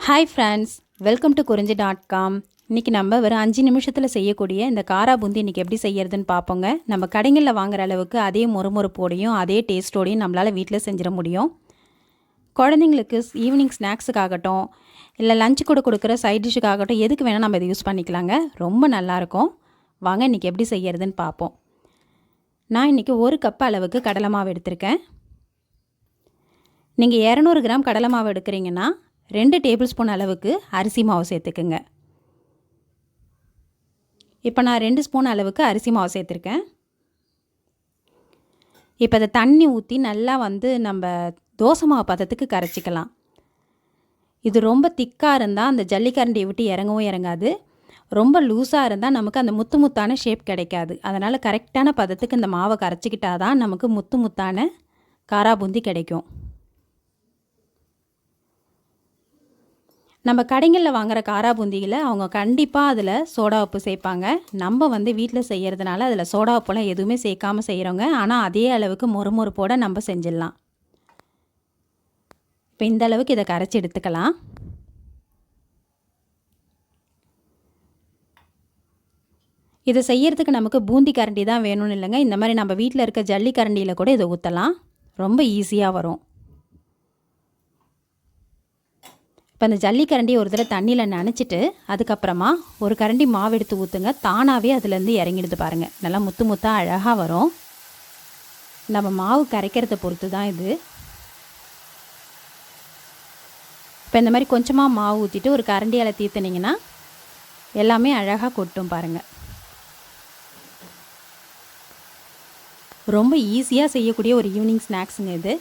Hi friends, welcome to குறிஞ்சி.com. இன்றைக்கி நம்ம ஒரு 5 நிமிஷத்தில் செய்யக்கூடிய இந்த காரா பூந்தி இன்றைக்கி எப்படி செய்யறதுன்னு பார்ப்போங்க. நம்ம கடைகளில் வாங்குற அளவுக்கு அதே மொறுமொறுப்போடையும் அதே டேஸ்ட்டோடையும் நம்மளால் வீட்டில் செஞ்சிட முடியும். குழந்தைங்களுக்கு ஈவினிங் ஸ்நாக்ஸுக்காகட்டும், இல்லை லஞ்ச் கூட கொடுக்குற சைட் டிஷ்ஷுக்காகட்டும், எதுக்கு வேணால் நம்ம இதை யூஸ் பண்ணிக்கலாங்க. ரொம்ப நல்லாயிருக்கும். வாங்க இன்றைக்கி எப்படி செய்யறதுன்னு பார்ப்போம். நான் இன்றைக்கி 1 கப் அளவுக்கு கடலை மாவு எடுத்திருக்கேன். நீங்கள் 200 கிராம் கடலை மாவு எடுக்கிறீங்கன்னா 2 டேபிள் ஸ்பூன் அளவுக்கு அரிசி மாவு சேர்த்துக்குங்க. இப்போ நான் 2 ஸ்பூன் அளவுக்கு அரிசி மாவு சேர்த்துருக்கேன். இப்போ அதை தண்ணி ஊற்றி நல்லா நம்ம தோசை மாவு பதத்துக்கு கரைச்சிக்கலாம். இது ரொம்ப திக்காக இருந்தால் அந்த ஜல்லிக்கரண்டியை விட்டு இறங்கவும் இறங்காது. ரொம்ப லூஸாக இருந்தால் நமக்கு அந்த முத்து முத்தான ஷேப் கிடைக்காது. அதனால் கரெக்டான பதத்துக்கு இந்த மாவை கரைச்சிக்கிட்டால் தான் நமக்கு முத்து முத்தான காரா பூந்தி கிடைக்கும். நம்ம கடைகளில் வாங்குகிற காரா பூந்தியில் அவங்க கண்டிப்பாக அதில் சோடா உப்பு சேர்ப்பாங்க. நம்ம வீட்டில் செய்கிறதுனால அதில் சோடா உப்புலாம் எதுவுமே சேர்க்காமல் செய்கிறோங்க. ஆனால் அதே அளவுக்கு மொறுமொறுப்போடு நம்ம செஞ்சிடலாம். இப்போ இந்த அளவுக்கு இதை கரைச்சி எடுத்துக்கலாம். இதை செய்யறதுக்கு நமக்கு பூந்தி கரண்டி தான் வேணும்னு இல்லைங்க. இந்த மாதிரி நம்ம வீட்டில் இருக்க ஜல்லி கரண்டியில் கூட இதை ஊற்றலாம். ரொம்ப ஈஸியாக வரும். இப்போ அந்த ஜல்லிக்கரண்டி ஒரு தடவை தண்ணியில் நனைச்சிட்டு அதுக்கப்புறமா ஒரு கரண்டி மாவு எடுத்து ஊற்றுங்க. தானாகவே அதுலேருந்து இறங்கிடுது பாருங்கள். நல்லா முத்து முத்தாக அழகாக வரும். நம்ம மாவு கரைக்கிறத பொறுத்து தான் இது. இப்போ இந்த மாதிரி கொஞ்சமாக மாவு ஊற்றிட்டு ஒரு கரண்டியால் தீர்த்துனீங்கன்னா எல்லாமே அழகாக கொட்டும் பாருங்கள். ரொம்ப ஈஸியாக செய்யக்கூடிய ஒரு ஈவினிங் ஸ்நாக்ஸுங்க இது.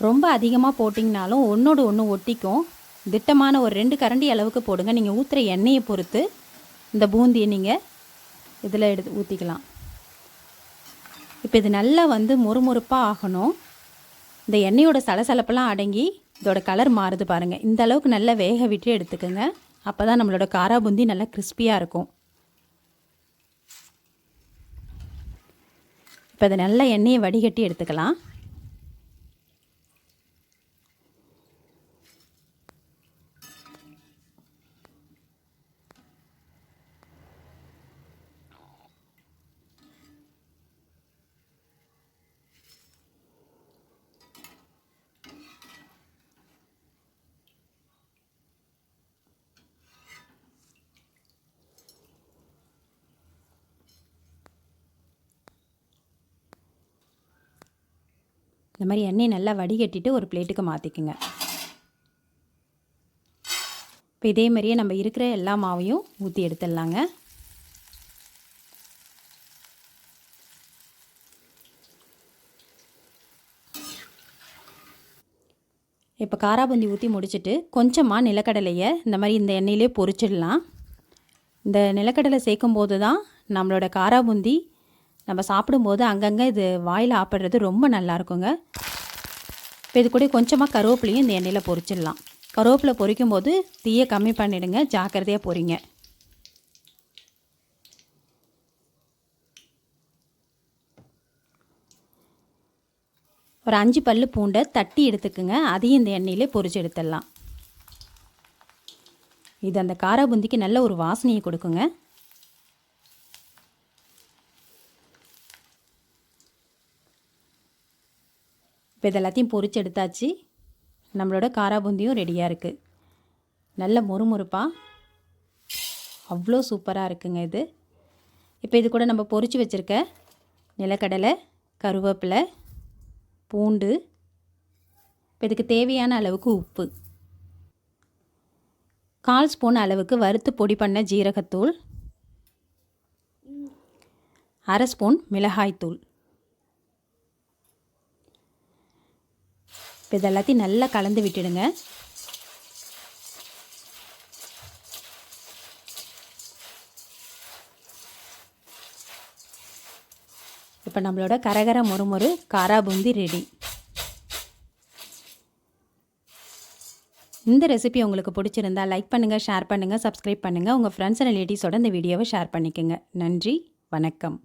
ரொம்ப அதிகமாக போட்டிங்கனாலும் ஒன்றோடு ஒன்று ஒட்டிக்கும். திட்டமான ஒரு 2 கரண்டி அளவுக்கு போடுங்க. நீங்கள் ஊற்றுற எண்ணெயை பொறுத்து இந்த பூந்தியை நீங்கள் இதில் எடுத்து ஊற்றிக்கலாம். இப்போ இது நல்லா மொறுமொறுப்பாக ஆகணும். இந்த எண்ணெயோட சலசலப்பெல்லாம் அடங்கி இதோட கலர் மாறுது பாருங்கள். இந்த அளவுக்கு நல்லா வேக விட்டு எடுத்துக்கோங்க. அப்போ தான் நம்மளோட காரா பூந்தி நல்லா கிறிஸ்பியாக இருக்கும். இப்போ இதை நல்லா எண்ணெயை வடிகட்டி எடுத்துக்கலாம். இந்த மாதிரி எண்ணெயை நல்லா வடிகட்டிட்டு ஒரு பிளேட்டுக்கு மாற்றிக்குங்க. இப்போ இதே மாதிரியே நம்ம இருக்கிற எல்லா மாவையும் ஊற்றி எடுத்துடலாங்க. இப்போ காரா பூந்தி ஊற்றி முடிச்சுட்டு கொஞ்சமாக நிலக்கடலையை இந்த மாதிரி இந்த எண்ணெயிலே பொரிச்சிடலாம். இந்த நிலக்கடலை சேர்க்கும் போது தான் நம்மளோட காரா பூந்தி நம்ம சாப்பிடும்போது அங்கங்கே இது வாயில் ஆப்பிடுறது ரொம்ப நல்லாயிருக்குங்க. இப்போ இது கூட கொஞ்சமாக கருவேப்பிலையும் இந்த எண்ணெயில் பொரிச்சிடலாம். கருவேப்பிலை பொரிக்கும் போது தீயை கம்மி பண்ணிவிடுங்க. ஜாக்கிரதையாக பொரிங்க. ஒரு 5 பல்லு பூண்டை தட்டி எடுத்துக்குங்க. அதையும் இந்த எண்ணெயிலே பொரிச்சு எடுத்துடலாம். இது அந்த காரா பூந்திக்கு நல்ல ஒரு வாசனையை கொடுக்குங்க. இப்போ இது எல்லாத்தையும் பொரிச்சு எடுத்தாச்சு. நம்மளோட காரா பூந்தியும் ரெடியாக இருக்குது. நல்ல மொறுமொறுப்பாக அவ்வளோ சூப்பராக இருக்குங்க இது. இப்போ இது கூட நம்ம பொரிச்சு வச்சுருக்க நிலக்கடலை, கருவேப்பிலை, பூண்டு, இப்போ இதுக்கு தேவையான அளவுக்கு உப்பு, 1/4 ஸ்பூன் அளவுக்கு வறுத்து பொடி பண்ண ஜீரகத்தூள், 1/2 ஸ்பூன் மிளகாய்த்தூள். இப்போ இது எல்லாத்தையும் நல்லா கலந்து விட்டுடுங்க. இப்போ நம்மளோட கரகர மொறுமொறு காரா பூந்தி ரெடி. இந்த ரெசிபி உங்களுக்கு பிடிச்சிருந்தா லைக் பண்ணுங்கள், ஷேர் பண்ணுங்கள், சப்ஸ்கிரைப் பண்ணுங்கள். உங்கள் ஃப்ரெண்ட்ஸ் அண்ட் ரிலேட்டிவ்ஸோட இந்த வீடியோவை ஷேர் பண்ணிக்கோங்க. நன்றி, வணக்கம்.